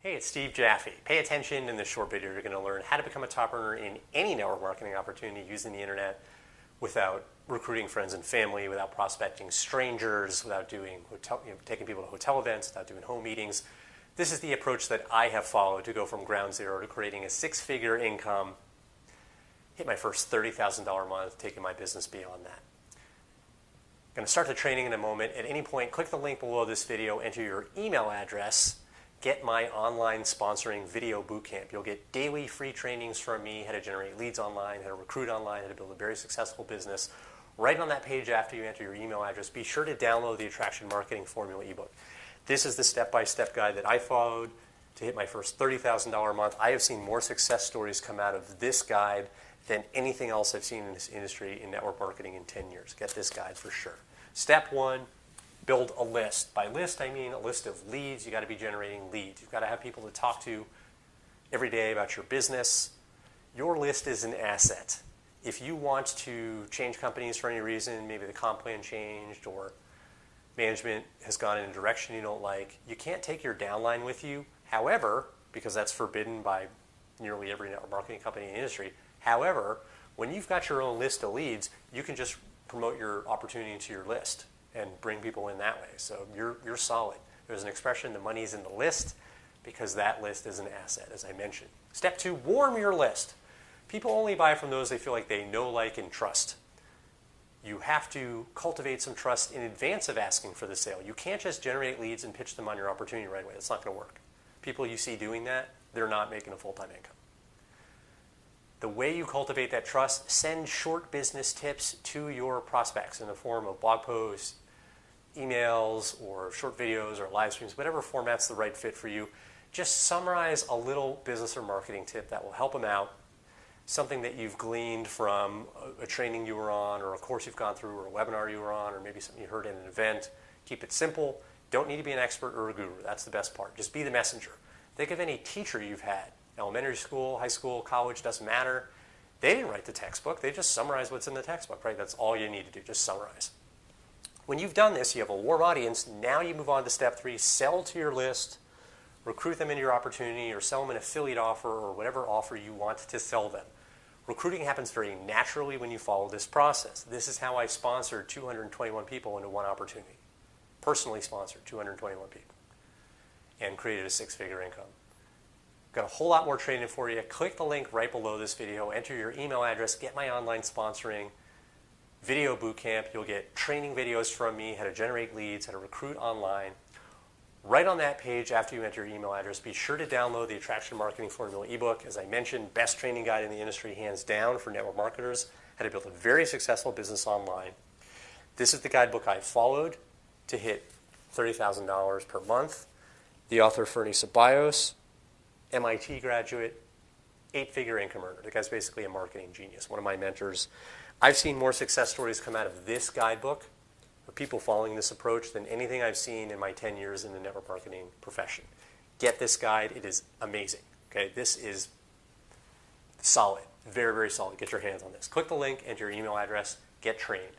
Hey, it's Steve Jaffe. Pay attention in this short video. You're going to learn how to become a top earner in any network marketing opportunity using the internet without recruiting friends and family, without prospecting strangers, without doing taking people to hotel events, without doing home meetings. This is the approach that I have followed to go from ground zero to creating a six-figure income, hit my first $30,000 a month, taking my business beyond that. I'm going to start the training in a moment. At any point, click the link below this video, enter your email address, get my online sponsoring video bootcamp. You'll get daily free trainings from me, how to generate leads online, how to recruit online, how to build a very successful business. Right on that page after you enter your email address, be sure to download the Attraction Marketing Formula ebook. This is the step-by-step guide that I followed to hit my first $30,000 a month. I have seen more success stories come out of this guide than anything else I've seen in this industry in network marketing in 10 years. Get this guide for sure. Step one, build a list. By list, I mean a list of leads. You've got to be generating leads. You've got to have people to talk to every day about your business. Your list is an asset. If you want to change companies for any reason, maybe the comp plan changed or management has gone in a direction you don't like, you can't take your downline with you. However, because that's forbidden by nearly every network marketing company in the industry, however, when you've got your own list of leads, you can just promote your opportunity into your list and bring people in that way. So you're solid. There's an expression, the money's in the list, because that list is an asset, as I mentioned. Step two, warm your list. People only buy from those they feel like they know, like, and trust. You have to cultivate some trust in advance of asking for the sale. You can't just generate leads and pitch them on your opportunity right away. That's not going to work. People you see doing that, they're not making a full-time income. The way you cultivate that trust, send short business tips to your prospects in the form of blog posts, emails, or short videos, or live streams, whatever format's the right fit for you. Just summarize a little business or marketing tip that will help them out, something that you've gleaned from a training you were on, or a course you've gone through, or a webinar you were on, or maybe something you heard in an event. Keep it simple. Don't need to be an expert or a guru. That's the best part. Just be the messenger. Think of any teacher you've had. Elementary school, high school, college, doesn't matter. They didn't write the textbook. They just summarized what's in the textbook, right? That's all you need to do, just summarize. When you've done this, you have a warm audience. Now you move on to step three, sell to your list, recruit them into your opportunity, or sell them an affiliate offer or whatever offer you want to sell them. Recruiting happens very naturally when you follow this process. This is how I sponsored 221 people into one opportunity. Personally sponsored 221 people and created a six-figure income. Got a whole lot more training for you. Click the link right below this video, enter your email address, get my online sponsoring video bootcamp. You'll get training videos from me, how to generate leads, how to recruit online. Right on that page after you enter your email address, be sure to download the Attraction Marketing Formula ebook. As I mentioned, best training guide in the industry, hands down, for network marketers, how to build a very successful business online. This is the guidebook I followed to hit $30,000 per month. The author, Fernie Ceballos, MIT graduate, eight-figure income earner. The guy's basically a marketing genius, one of my mentors. I've seen more success stories come out of this guidebook of people following this approach than anything I've seen in my 10 years in the network marketing profession. Get this guide. It is amazing. Okay, this is solid, very, very solid. Get your hands on this. Click the link, enter your email address, get trained.